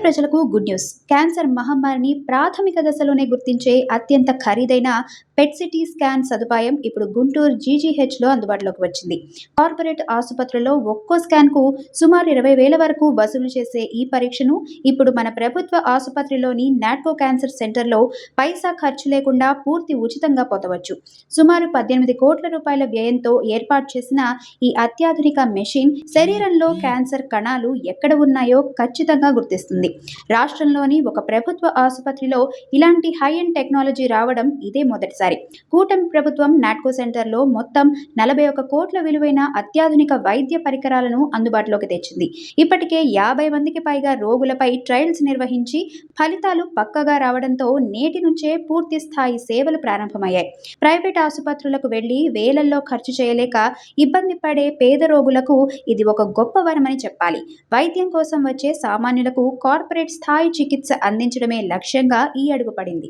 ప్రజలకు good news. Cancer మహమ్మారిని ప్రాథమిక దశలోనే గుర్తించే అత్యంత ఖరీదైన పెట్ సిటీ స్కాన్ సదుపాయం ఇప్పుడు గుంటూరు జీజీహెచ్లో అందుబాటులోకి వచ్చింది. కార్పొరేట్ ఆసుపత్రుల్లో ఒక్కో స్కాన్కు సుమారు 20,000 వరకు వసూలు చేసే ఈ పరీక్షను ఇప్పుడు మన ప్రభుత్వ ఆసుపత్రిలోని నాట్కో క్యాన్సర్ సెంటర్లో పైసా ఖర్చు లేకుండా పూర్తి ఉచితంగా పొందవచ్చు. సుమారు 18 కోట్ల రూపాయల వ్యయంతో ఏర్పాటు చేసిన ఈ అత్యాధునిక మెషిన్ శరీరంలో క్యాన్సర్ కణాలు ఎక్కడ ఉన్నాయో ఖచ్చితంగా గుర్తిస్తుంది. రాష్ట్రంలోని ఒక ప్రభుత్వ ఆసుపత్రిలో ఇలాంటి హై ఎండ్ టెక్నాలజీ రావడం ఇదే మొదటిసారి. కూటమి ప్రభుత్వం నాట్కో సెంటర్లో మొత్తం 41 కోట్ల విలువైన అత్యాధునిక వైద్య పరికరాలను అందుబాటులోకి తెచ్చింది. ఇప్పటికే 50 మందికి పైగా రోగులపై ట్రయల్స్ నిర్వహించి ఫలితాలు పక్కగా రావడంతో నేటి నుంచే పూర్తి స్థాయి సేవలు ప్రారంభమయ్యాయి. ప్రైవేట్ ఆసుపత్రులకు వెళ్లి వేలల్లో ఖర్చు చేయలేక ఇబ్బంది పడే పేద రోగులకు ఇది ఒక గొప్ప వరమని చెప్పాలి. వైద్యం కోసం వచ్చే సామాన్యులకు కార్పొరేట్ స్థాయి చికిత్స అందించడమే లక్ష్యంగా ఈ అడుగు పడింది.